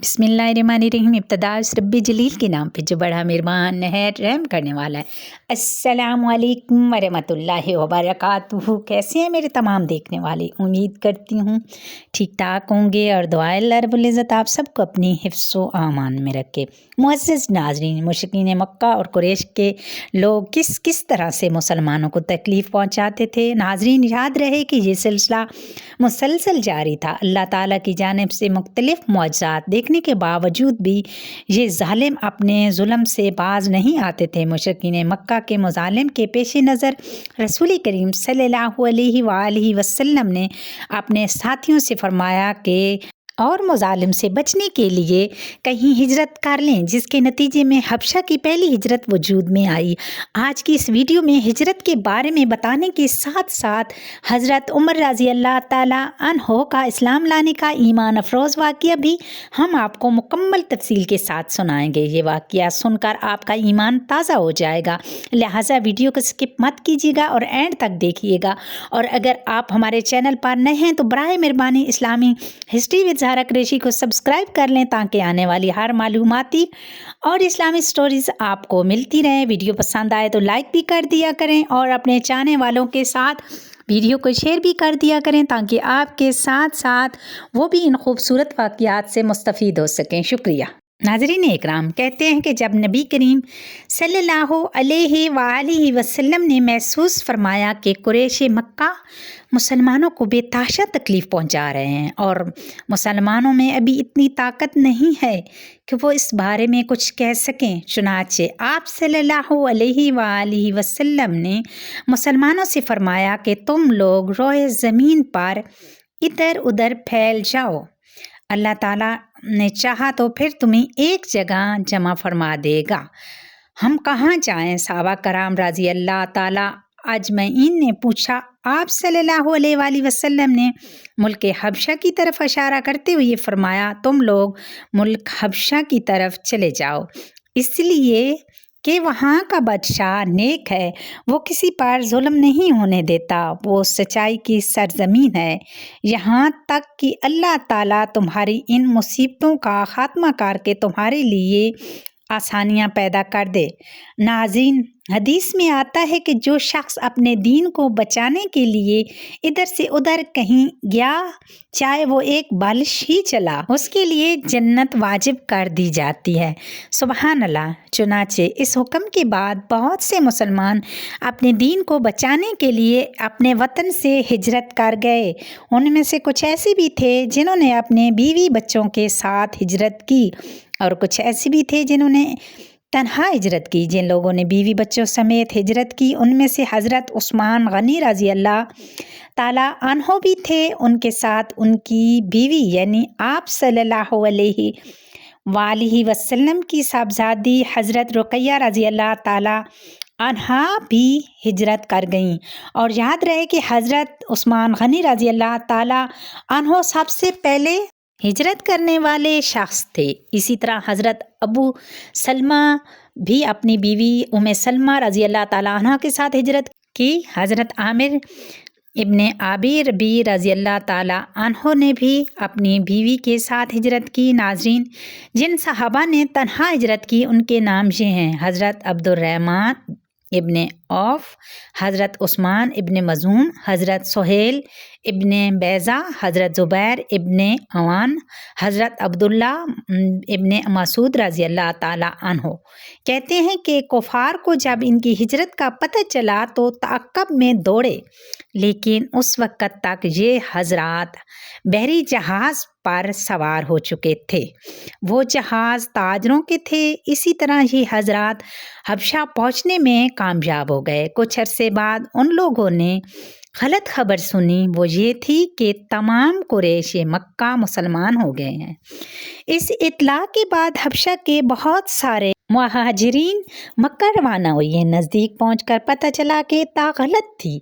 बिस्मिल्लाहिर्रहमानिर्रहीम। इब्तिदा इस रब्बी जलील के नाम पे जो बड़ा मेहरबान नहायत रहम करने वाला है। अस्सलामु अलैकुम वरहमतुल्लाहि वबरकातुहू। कैसे हैं मेरे तमाम देखने वाले? उम्मीद करती हूँ ठीक ठाक होंगे और दुआएं अल्लाह रब्बुल इज़्ज़त आप सबको अपनी हिफ्ज़ व आमान में रखे। मुअज़्ज़ज़ नाज़रीन, मुशरिकीन मक्का और कुरैश के लोग किस किस तरह से मुसलमानों को तकलीफ़ पहुँचाते थे। नाज़रीन, याद रहे कि ये सिलसिला मुसलसल जारी था। अल्लाह ताला की जानिब से मुख्तलिफ़ मुअज़्ज़ात देखने के बावजूद भी ये ज़ालिम अपने जुल्म से बाज नहीं आते थे। मुशरिकीन मक्का के मुज़ालिम के पेश नज़र रसूल करीम सल्लल्लाहु अलैहि वसल्लम ने अपने साथियों से फरमाया कि और मुज़ालिम से बचने के लिए कहीं हिजरत कर लें, जिसके नतीजे में हबशा की पहली हिजरत वजूद में आई। आज की इस वीडियो में हिजरत के बारे में बताने के साथ साथ हज़रत उमर रज़ी अल्लाह ताला अन्हो का इस्लाम लाने का ईमान अफरोज़ वाक़या भी हम आपको मुकम्मल तफसील के साथ सुनाएंगे। ये वाक़या सुनकर आपका ईमान ताज़ा हो जाएगा, लिहाजा वीडियो को स्किप मत कीजिएगा और एंड तक देखिएगा। और अगर आप हमारे चैनल पर नए हैं तो बराए मेहरबानी इस्लामी हिस्ट्री विद ज़हरा कुरैशी को सब्सक्राइब कर लें ताकि आने वाली हर मालूमाती और इस्लामी स्टोरीज़ आपको मिलती रहें। वीडियो पसंद आए तो लाइक भी कर दिया करें और अपने चाहने वालों के साथ वीडियो को शेयर भी कर दिया करें ताकि आपके साथ साथ वो भी इन खूबसूरत वाक़यात से मुस्तफ़ीद हो सकें। शुक्रिया। नाज़रीन इकराम, कहते हैं कि जब नबी करीम सल्लल्लाहु अलैहि वसल्लम ने महसूस फरमाया कि कुरैश मक्का मुसलमानों को बेतहाशा तकलीफ़ पहुंचा रहे हैं और मुसलमानों में अभी इतनी ताकत नहीं है कि वो इस बारे में कुछ कह सकें, चुनाचे आप सल्लल्लाहु अलैहि वसल्लम ने मुसलमानों से फरमाया कि तुम लोग रोए ज़मीन पर इधर उधर फैल जाओ, अल्लाह ताला ने चाहा तो फिर तुम्हें एक जगह जमा फरमा देगा। हम कहाँ जाएं? सहाबा कराम रज़ी अल्लाह ताला अजमईन ने पूछा। आप सल्लल्लाहु अलैहि वसल्लम ने मुल्क हबशा की तरफ इशारा करते हुए फरमाया, तुम लोग मुल्क हबशा की तरफ चले जाओ, इसलिए कि वहाँ का बादशाह नेक है, वो किसी पर जुल्म नहीं होने देता, वो सच्चाई की सरजमीन है, यहाँ तक कि अल्लाह ताला तुम्हारी इन मुसीबतों का खात्मा करके तुम्हारे लिए आसानियाँ पैदा कर दे। नाज़रीन, हदीस में आता है कि जो शख्स अपने दीन को बचाने के लिए इधर से उधर कहीं गया, चाहे वो एक बालिश ही चला, उसके लिए जन्नत वाजिब कर दी जाती है। सुबहान अल्लाह। चुनाचे इस हुक्म के बाद बहुत से मुसलमान अपने दीन को बचाने के लिए अपने वतन से हिजरत कर गए। उनमें से कुछ ऐसे भी थे जिन्होंने अपने बीवी बच्चों के साथ हिजरत की और कुछ ऐसे भी थे जिन्होंने तन्हा हिजरत की। जिन लोगों ने बीवी बच्चों समेत हिजरत की उनमें से हज़रत उस्मान गनी रज़ी अल्लाह ताला अन्हो भी थे। उनके साथ उनकी बीवी यानी आप सल्लल्लाहु अलैहि वसल्लम की साहबजादी हज़रत रुक़ैया रज़ी अल्लाह ताला अन्हा भी हिजरत कर गईं। और याद रहे कि हज़रत उस्मान गनी रज़ी अल्लाह ताला अन्हो सबसे पहले हिजरत करने वाले शख्स थे। इसी तरह हज़रत अबू सलमा भी अपनी बीवी उम्मे सलमा रज़ी अल्लाह ताला अन्हा के साथ हिजरत की। हज़रत आमिर इब्ने अबी रबी रज़ी अल्लाह ताला अन्हो ने भी अपनी बीवी के साथ हिजरत की। नाज़रीन, जिन सहाबा ने तन्हा हिजरत की उनके नाम ये हैं: हज़रत अब्दुर्रहमान इब्ने औफ, हज़रत उस्मान इब्ने मज़ून, हज़रत सुहेल इब्ने बैज़ा, हज़रत ज़ुबैर इब्ने अवान, हज़रत अब्दुल्ला इब्ने मसूद रज़ी अल्लाह ताला अन्हो। कहते हैं कि कुफ़ार को जब इनकी हिजरत का पता चला तो ताक़ब में दौड़े, लेकिन उस वक़्त तक ये हज़रात बहरी जहाज़ पर सवार हो चुके थे। वो जहाज़ ताजरों के थे। इसी तरह ये हज़रात हबशा पहुँचने में कामयाब हो गए। कुछ अरसे बाद उन लोगों ने गलत खबर सुनी। वो ये थी कि तमाम कुरैश मक्का मुसलमान हो गए हैं। इस इत्तला के बाद हबशा के बहुत सारे मुहाजिरीन मक्का रवाना हुए। नज़दीक पहुँचकर पता चला कि ता गलत थी।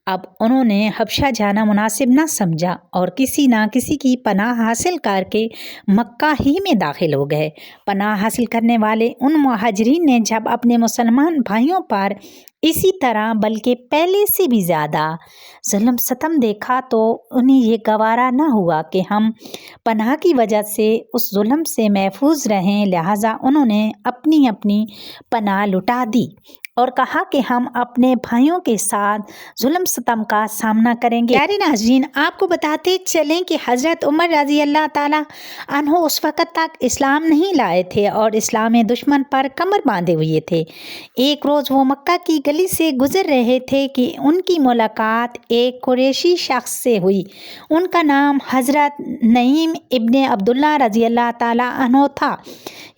अब उन्होंने हबशा जाना मुनासिब न समझा और किसी ना किसी की पनाह हासिल करके मक्का ही में दाखिल हो गए। पनाह हासिल करने वाले उन मुहाजिरीन ने जब अपने मुसलमान भाइयों पर इसी तरह बल्कि पहले से भी ज़्यादा ज़ुल्म सितम देखा तो उन्हें ये गवारा न हुआ कि हम पनाह की वजह से उस ज़ुल्म से महफूज रहें, लिहाजा उन्होंने अपनी अपनी पनाह लुटा दी और कहा कि हम अपने भाइयों के साथ ज़ुल्म सितम का सामना करेंगे। प्यारे नाज़रीन, आपको बताते चलें कि हज़रत उमर रज़ी अल्लाह ताला अन्हो उस वक़्त तक इस्लाम नहीं लाए थे और इस्लाम दुश्मन पर कमर बांधे हुए थे। एक रोज़ वो मक्का की गली से गुज़र रहे थे कि उनकी मुलाकात एक कुरैशी शख्स से हुई। उनका नाम हज़रत नईम इब्ने अब्दुल्ला रज़ी अल्लाह ताला अन्हो था।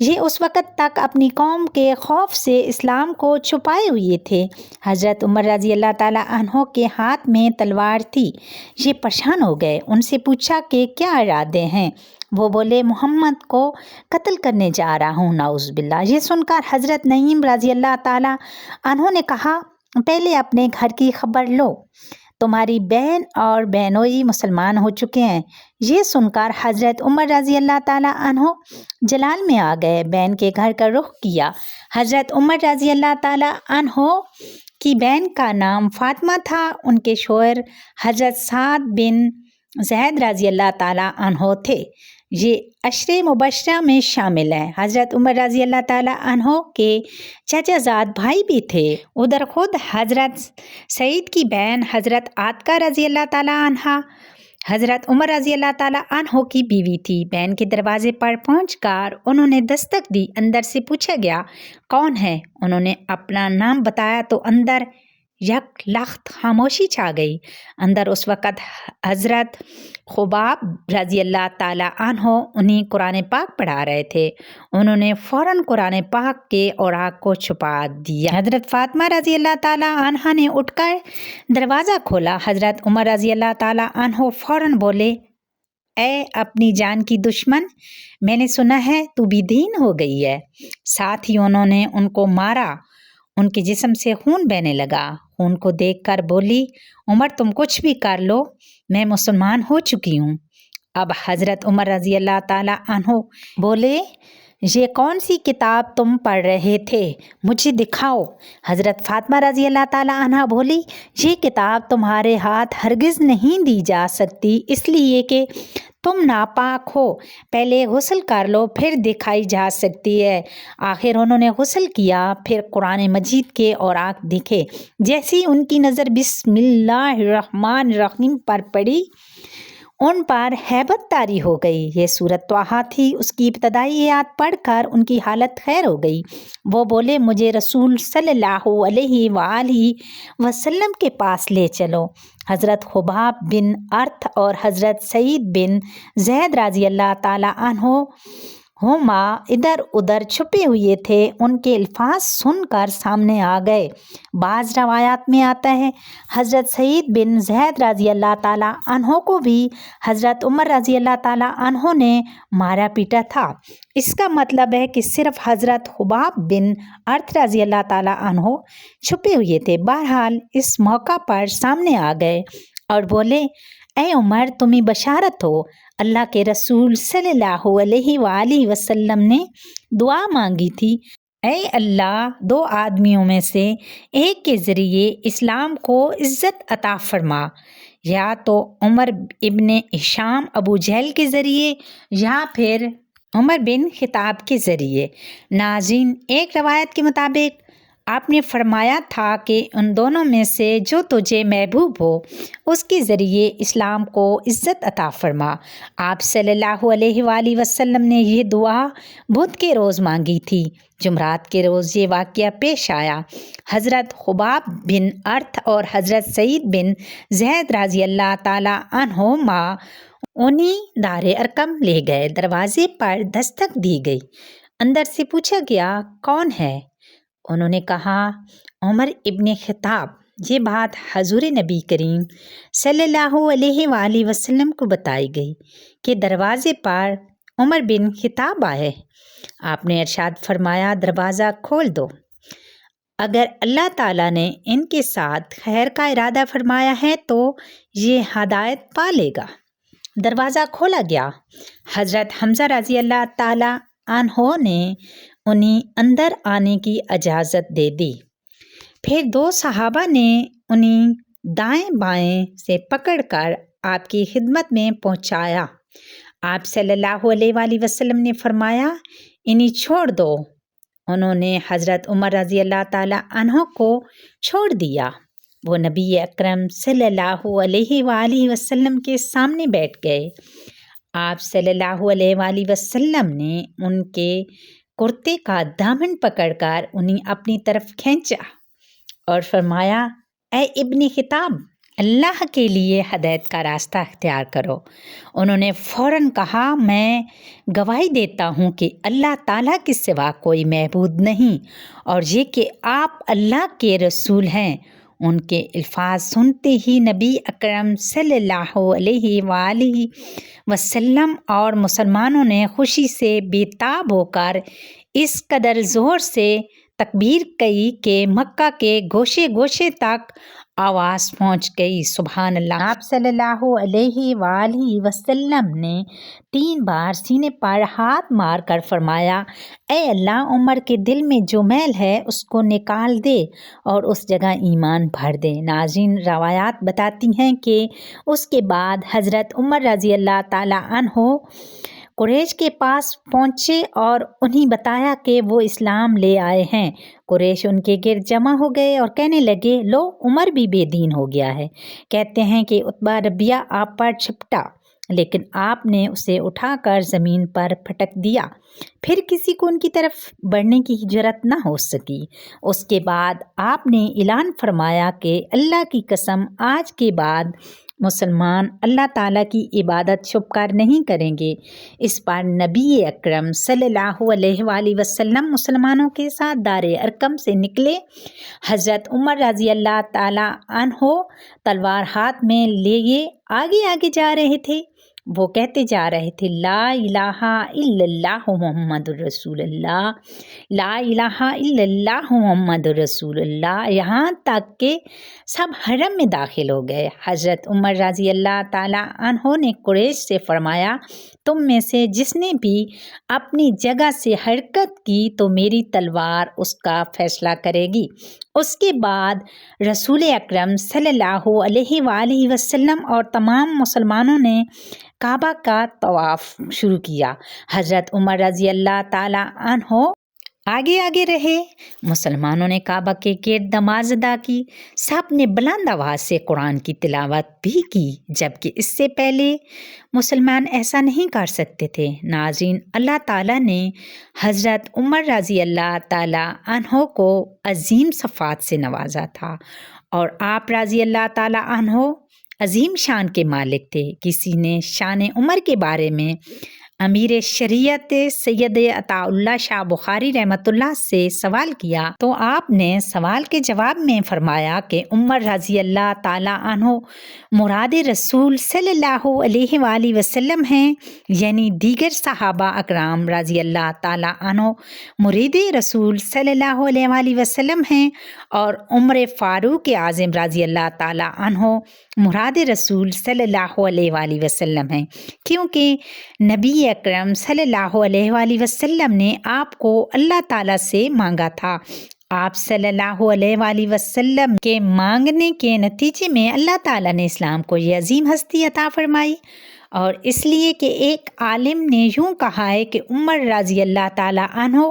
ये उस वक़्त तक अपनी कौम के खौफ से इस्लाम को छुपाए हुए थे। हज़रत उमर रज़ी अल्लाह ताला अन्हो के हाथ में तलवार थी। ये परेशान हो गए। उनसे पूछा कि क्या इरादे हैं। वो बोले, मोहम्मद को कत्ल करने जा रहा हूँ, नाउज़ बिल्लाह। ये सुनकर हज़रत नईम रज़ी अल्लाह ताला अन्हो ने कहा, पहले अपने घर की खबर लो, तुम्हारी बहन और बहनोई मुसलमान हो चुके हैं। ये सुनकर हज़रत उमर रज़ी अल्लाह ताला अन्हो जलाल में आ गए। बहन के घर का रुख किया। हज़रत उमर रज़ी अल्लाह ताला अन्हो की बहन का नाम फ़ातिमा था। उनके शोहर हज़रत साद बिन ज़ैद रज़ी अल्लाह ताला अन्हो थे। ये अशरे मुबशरा में शामिल हैं। हज़रत उमर रज़ी अल्लाह ताला अन्हो के चाचाजाद भाई भी थे। उधर खुद हज़रत सईद की बहन हज़रत आतिका रज़ी अल्लाह ताला अन्हा हज़रत उमर रज़ी अल्लाह ताला अन्हो की बीवी थी। बहन के दरवाजे पर पहुंचकर उन्होंने दस्तक दी। अंदर से पूछा गया, कौन है? उन्होंने अपना नाम बताया तो अंदर यक लख्त खामोशी छा गई। अंदर उस वक़्त हज़रत खुबाब रज़ी अल्लाह ताला अन्हो उन्हें कुरान पाक पढ़ा रहे थे। उन्होंने फ़ौरन कुरान पाक के औराक को छुपा दिया। हज़रत फ़ातिमा रज़ी अल्लाह ताला अन्हा ने उठकर दरवाज़ा खोला। हज़रत उमर रज़ी अल्लाह ताला अन्हो फ़ौरन बोले, ऐ अपनी जान की दुश्मन, मैंने सुना है तू बेदीन हो गई है। साथ ही उन्होंने उनको मारा। उनके जिस्म से खून बहने लगा। खून को देखकर बोली, उमर तुम कुछ भी कर लो, मैं मुसलमान हो चुकी हूँ। अब हज़रत उमर रज़ी अल्लाह ताला अन्हो बोले, ये कौन सी किताब तुम पढ़ रहे थे, मुझे दिखाओ। हज़रत फ़ातिमा रज़ी अल्लाह ताला अन्हा बोली, ये किताब तुम्हारे हाथ हरगिज़ नहीं दी जा सकती, इसलिए कि तुम नापाक हो। पहले गुस्ल कर लो, फिर दिखाई जा सकती है। आखिर उन्होंने गुस्ल किया, फिर कुरान मजीद के औराक दिखे। जैसे ही उनकी नज़र बिस्मिल्लाहिर्रहमानिर्रहीम पर पड़ी, उन पर हैबत तारी हो गई। ये सूरत त्वाहा थी। उसकी इब्तदाई आयत पढ़कर उनकी हालत खैर हो गई। वो बोले, मुझे रसूल सल्लल्लाहु अलैहि वसल्लम के पास ले चलो। हज़रत खुबाब बिन अर्थ और हज़रत सईद बिन ज़ैद रज़ी अल्लाह ताला अन्हो हुमा इधर उधर छुपे हुए थे। उनके अल्फाज सुनकर सामने आ गए। बाज़ रवायात में आता है हज़रत सईद बिन ज़ैद रज़ी अल्लाह ताला अन्हो को भी हज़रत उमर रज़ी अल्लाह ताला अन्हो ने मारा पीटा था। इसका मतलब है कि सिर्फ हज़रत खुबाब बिन अर्थ रज़ी अल्लाह ताला अन्हो छुपे हुए थे। बहरहाल इस मौका पर सामने आ गए और बोले, ऐ उमर, तुम्हें बशारत हो, अल्लाह के रसूल सल्लल्लाहु अलैहि वसल्लम ने दुआ मांगी थी, ऐ अल्लाह, दो आदमियों में से एक के ज़रिए इस्लाम को इज़्ज़त अता फरमा, या तो उमर इब्ने हिशाम अबू जहल के ज़रिए या फिर उमर बिन खिताब के ज़रिए। नाज़रीन, एक रवायत के मुताबिक आपने फरमाया था कि उन दोनों में से जो तुझे महबूब हो उसके ज़रिए इस्लाम को इज़्ज़त अता फरमा। आप सल्लल्लाहु अलैहि वसल्लम ने यह दुआ बुध के रोज़ मांगी थी। जुमरात के रोज़ ये वाक़या पेश आया। हज़रत खुबाब बिन अर्थ और हज़रत सईद बिन ज़ैद रज़ी अल्लाह ताला अन्हुमा उन्हीं दारे अरकम ले गए। दरवाज़े पर दस्तक दी गई। अंदर से पूछा गया, कौन है? उन्होंने कहा, उमर इब्ने खिताब। ये बात हजूर नबी करीम सल्लल्लाहु अलैहि वसल्लम को बताई गई कि दरवाज़े पर उमर बिन खिताब आए। आपने इरशाद फरमाया, दरवाज़ा खोल दो। अगर अल्लाह ताला ने इनके साथ खैर का इरादा फरमाया है तो ये हदायत पा लेगा। दरवाज़ा खोला गया। हज़रत हमज़ा रज़ी अल्लाह ताला अन्हो ने उन्हें अंदर आने की इजाज़त दे दी। پھر 2 صحابہ نے انہیں دائیں بائیں سے پکڑ کر آپ کی خدمت میں پہنچایا۔ آپ صلی اللہ علیہ وآلہ وسلم نے فرمایا انہیں چھوڑ دو۔ انہوں نے حضرت عمر رضی اللہ تعالیٰ عنہ کو چھوڑ دیا۔ وہ نبی اکرم صلی اللہ علیہ وآلہ وسلم کے سامنے بیٹھ گئے۔ آپ صلی اللہ علیہ وآلہ وسلم نے ان کے کرتے کا دامن پکڑ کر انہیں اپنی طرف کھینچا اور فرمایا اے ابن خطاب، اللہ کے لیے ہدایت کا راستہ اختیار کرو۔ انہوں نے فوراً کہا میں گواہی دیتا ہوں کہ اللہ تعالیٰ کے سوا کوئی معبود نہیں اور یہ کہ آپ اللہ کے رسول ہیں۔ ان کے الفاظ سنتے ہی نبی اکرم صلی اللہ علیہ وآلہ وسلم اور مسلمانوں نے خوشی سے بے تاب ہو کر اس قدر زور سے تکبیر کی کہ مکہ کے گوشے گوشے تک آواز پہنچ گئی۔ سبحان اللہ۔ آپ صلی اللہ علیہ وآلہ وسلم نے 3 بار سینے پر ہاتھ مار کر فرمایا اے اللہ، عمر کے دل میں جو میل ہے اس کو نکال دے اور اس جگہ ایمان بھر دے۔ ناظرین، روایات بتاتی ہیں کہ اس کے بعد حضرت عمر رضی اللہ تعالیٰ عنہ قریش کے پاس پہنچے اور انہیں بتایا کہ وہ اسلام لے آئے ہیں۔ قریش ان کے گرد جمع ہو گئے اور کہنے لگے لو، عمر بھی بے دین ہو گیا ہے۔ کہتے ہیں کہ عتبہ ربیعہ آپ پر چھپٹا، لیکن آپ نے اسے اٹھا کر زمین پر پھٹک دیا۔ پھر کسی کو ان کی طرف بڑھنے کی جرأت نہ ہو سکی۔ اس کے بعد آپ نے اعلان فرمایا کہ اللہ کی قسم آج کے بعد مسلمان اللہ تعالیٰ کی عبادت چھپ کر نہیں کریں گے۔ اس پر نبی اکرم صلی اللہ علیہ وآلہ وسلم مسلمانوں کے ساتھ دار ارقم سے نکلے۔ حضرت عمر رضی اللہ تعالیٰ عنہ تلوار ہاتھ میں لیے آگے آگے جا رہے تھے۔ وہ کہتے جا رہے تھے لا الہ الا اللہ محمد الرسول اللہ، لا الہ الا اللہ محمد الرسول اللہ، یہاں تک کہ سب حرم میں داخل ہو گئے۔ حضرت عمر رضی اللہ تعالیٰ عنہ نے قریش سے فرمایا تم میں سے جس نے بھی اپنی جگہ سے حرکت کی تو میری تلوار اس کا فیصلہ کرے گی۔ اس کے بعد رسول اکرم صلی اللہ علیہ وآلہ وسلم اور تمام مسلمانوں نے کعبہ کا طواف شروع کیا۔ حضرت عمر رضی اللہ تعالیٰ عنہ آگے آگے رہے۔ مسلمانوں نے کعبہ کے گرد نماز ادا کی۔ سب نے بلند آواز سے قرآن کی تلاوت بھی کی، جبکہ اس سے پہلے مسلمان ایسا نہیں کر سکتے تھے۔ ناظرین، اللہ تعالیٰ نے حضرت عمر رضی اللہ تعالیٰ عنہ کو عظیم صفات سے نوازا تھا اور آپ رضی اللہ تعالیٰ عنہ عظیم شان کے مالک تھے۔ کسی نے شان عمر کے بارے میں امیر شریعت سید عطا اللہ شاہ بخاری رحمۃ اللہ سے سوال کیا تو آپ نے سوال کے جواب میں فرمایا کہ عمر رضی اللہ تعالیٰ عنہ مراد رسول صلی اللہ علیہ وآلہ وسلم ہیں، یعنی دیگر صحابہ اکرام رضی اللہ تعالیٰ عنہ مرید رسول صلی اللہ علیہ وآلہ وسلم ہیں، اور عمر فاروق اعظم رضی اللہ تعالیٰ عنہ مراد رسول صلی اللہ علیہ وآلہ وسلم ہیں، کیونکہ نبی اکرم صلی اللہ علیہ وآلہ وسلم نے آپ کو اللہ تعالیٰ سے مانگا تھا۔ آپ صلی اللہ علیہ وآلہ وسلم کے مانگنے کے نتیجے میں اللہ تعالیٰ نے اسلام کو یہ عظیم ہستی عطا فرمائی، اور اس لیے کہ ایک عالم نے یوں کہا ہے کہ عمر رضی اللہ تعالیٰ عنہ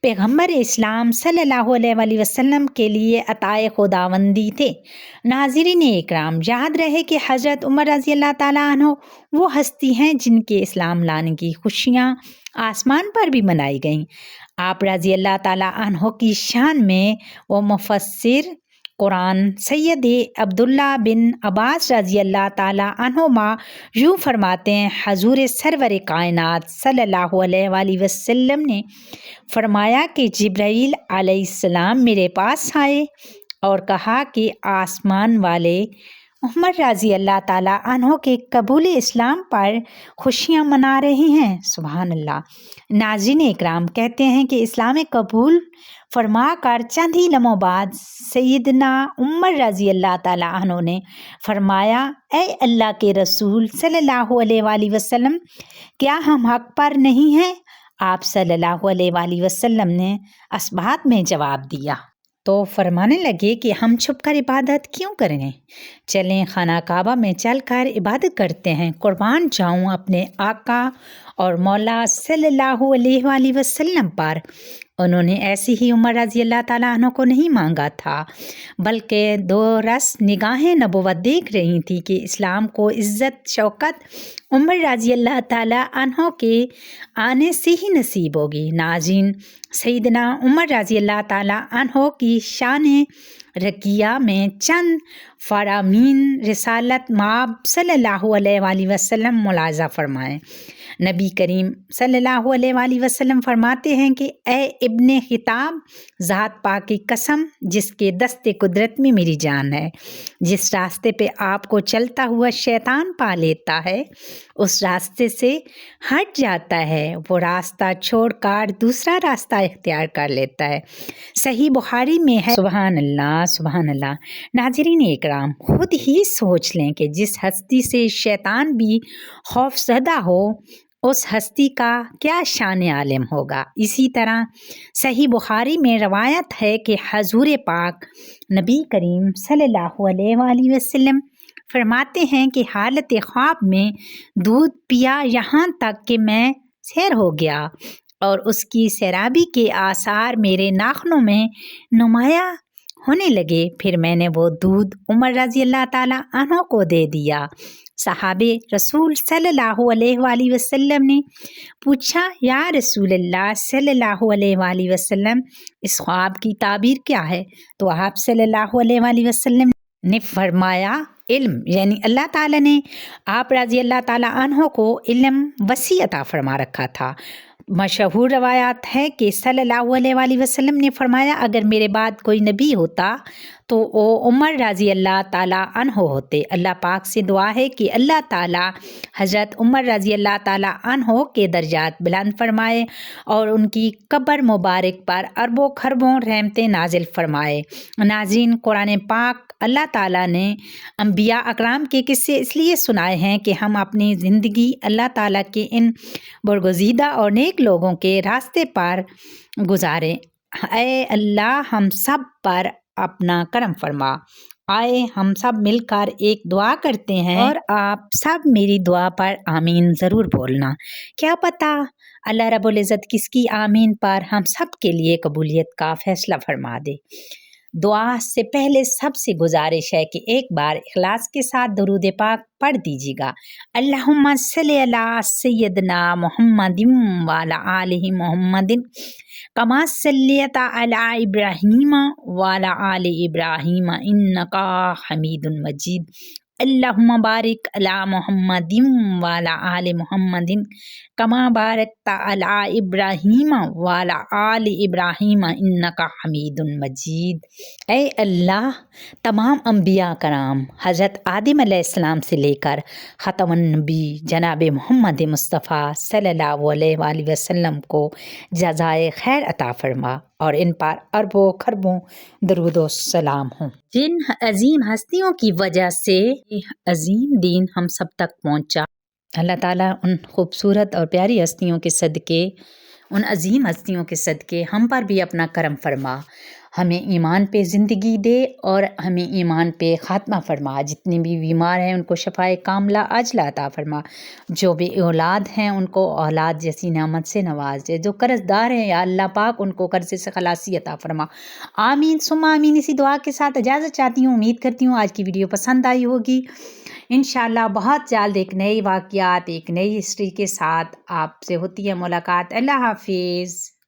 پیغمبر اسلام صلی اللہ علیہ وآلہ وسلم کے لیے عطائے خداوندی تھے۔ ناظرین اکرام، یاد رہے کہ حضرت عمر رضی اللہ تعالیٰ عنہ وہ ہستی ہیں جن کے اسلام لانے کی خوشیاں آسمان پر بھی منائی گئیں۔ آپ رضی اللہ تعالیٰ عنہ کی شان میں وہ مفسر قرآن سید عبداللہ بن عباس رضی اللہ تعالیٰ عنہما یوں فرماتے ہیں، حضور سرور کائنات صلی اللہ علیہ وآلہ وسلم نے فرمایا کہ جبرائیل علیہ السلام میرے پاس آئے اور کہا کہ آسمان والے عمر رضی اللہ تعالیٰ عنہ کے قبول اسلام پر خوشیاں منا رہے ہیں۔ سبحان اللہ۔ ناظرین اکرام، کہتے ہیں کہ اسلام قبول فرما کر چند ہی لمحوں بعد سیدنا عمر رضی اللہ تعالیٰ عنہ نے فرمایا اے اللہ کے رسول صلی اللہ علیہ وآلہ وسلم، کیا ہم حق پر نہیں ہیں؟ آپ صلی اللہ علیہ وآلہ وسلم نے اثبات میں جواب دیا تو فرمانے لگے کہ ہم چھپ کر عبادت کیوں کریں؟ چلیں خانہ کعبہ میں چل کر عبادت کرتے ہیں۔ قربان جاؤں اپنے آقا اور مولا صلی اللہ علیہ وآلہ وسلم پر، انہوں نے ایسی ہی عمر رضی اللہ تعالیٰ عنہ کو نہیں مانگا تھا، بلکہ دو رس نگاہیں نبوت دیکھ رہی تھی کہ اسلام کو عزت شوکت عمر رضی اللہ تعالیٰ عنہ کے آنے سے ہی نصیب ہوگی۔ ناظرین، سیدنا عمر رضی اللہ تعالیٰ عنہ کی شان رقیہ میں چند فرامین رسالت مآب صلی اللہ علیہ وآلہ وسلم ملاحظہ فرمائیں۔ نبی کریم صلی اللہ علیہ وآلہ وسلم فرماتے ہیں کہ اے ابن خطاب، ذات پاک کی قسم جس کے دست قدرت میں میری جان ہے، جس راستے پہ آپ کو چلتا ہوا شیطان پا لیتا ہے اس راستے سے ہٹ جاتا ہے، وہ راستہ چھوڑ کر دوسرا راستہ اختیار کر لیتا ہے۔ صحیح بخاری میں ہے۔ سبحان اللہ، سبحان اللہ۔ ناظرین اکرام، خود ہی سوچ لیں کہ جس ہستی سے شیطان بھی خوف زدہ ہو، اس ہستی کا کیا شان عالم ہوگا۔ اسی طرح صحیح بخاری میں روایت ہے کہ حضور پاک نبی کریم صلی اللہ علیہ وآلہ وسلم فرماتے ہیں کہ حالت خواب میں دودھ پیا یہاں تک کہ میں سیر ہو گیا اور اس کی سیرابی کے آثار میرے ناخنوں میں نمایاں ہونے لگے، پھر میں نے وہ دودھ عمر رضی اللہ تعالیٰ عنہ کو دے دیا۔ صحابہ رسول صلی اللہ علیہ وآلہ وسلم نے پوچھا، یا رسول اللہ صلی اللہ علیہ وآلہ وسلم، اس خواب کی تعبیر کیا ہے؟ تو آپ صلی اللہ علیہ وآلہ وسلم نے فرمایا، علم، یعنی اللہ تعالیٰ نے آپ رضی اللہ تعالیٰ عنہ کو علم وسیع عطا فرما رکھا تھا۔ مشہور روایات ہے کہ صلی اللہ علیہ وآلہ وسلم نے فرمایا، اگر میرے بعد کوئی نبی ہوتا تو وہ عمر رضی اللہ تعالیٰ عنہ ہوتے۔ اللہ پاک سے دعا ہے کہ اللہ تعالیٰ حضرت عمر رضی اللہ تعالیٰ عنہ کے درجات بلند فرمائے اور ان کی قبر مبارک پر اربوں خربوں رحمتیں نازل فرمائے۔ ناظرین، قرآن پاک اللہ تعالیٰ نے انبیاء اکرام کے قصے اس لیے سنائے ہیں کہ ہم اپنی زندگی اللہ تعالیٰ کے ان برگزیدہ اور نیک لوگوں کے راستے پر گزاریں۔ اے اللہ، ہم سب پر اپنا کرم فرما۔ آئے ہم سب مل کر ایک دعا کرتے ہیں اور آپ سب میری دعا پر آمین ضرور بولنا۔ کیا پتہ اللہ رب العزت کس کی آمین پر ہم سب کے لیے قبولیت کا فیصلہ فرما دے۔ دعا سے پہلے سب سے گزارش ہے کہ ایک بار اخلاص کے ساتھ درود پاک پڑھ دیجیے گا۔ اللہم صلی علی سیدنا محمد وعلی آلہ محمد کما صلیت علی ابراہیم وعلی آل ابراہیم انکا حمید مجید۔ اللہم بارک علی محمد وعلی آل محمد کما بارکت علی ابراہیم وعلی آل ابراہیم انکا حمید مجید۔ اے اللہ، تمام انبیاء کرام حضرت آدم علیہ السلام سے لے کر ختم النبی جناب محمد مصطفیٰ صلی اللہ علیہ وآلہ وسلم کو جزائے خیر عطا فرما اور ان پر اربوں خربوں درود و سلام ہوں۔ جن عظیم ہستیوں کی وجہ سے یہ عظیم دین ہم سب تک پہنچا، اللہ تعالیٰ ان خوبصورت اور پیاری ہستیوں کے صدقے، ان عظیم ہستیوں کے صدقے ہم پر بھی اپنا کرم فرما، ہمیں ایمان پہ زندگی دے اور ہمیں ایمان پہ خاتمہ فرما۔ جتنے بھی بیمار ہیں ان کو شفائے کاملہ عاجلہ عطا فرما، جو بے اولاد ہیں ان کو اولاد جیسی نعمت سے نواز دے، جو قرض دار ہیں یا اللہ پاک ان کو قرض سے خلاصی عطا فرما۔ آمین ثم آمین۔ اسی دعا کے ساتھ اجازت چاہتی ہوں، امید کرتی ہوں آج کی ویڈیو پسند آئی ہوگی۔ انشاءاللہ بہت جلد ایک نئی واقعات، ایک نئی ہسٹری کے ساتھ آپ سے ہوتی ہے ملاقات۔ اللہ حافظ۔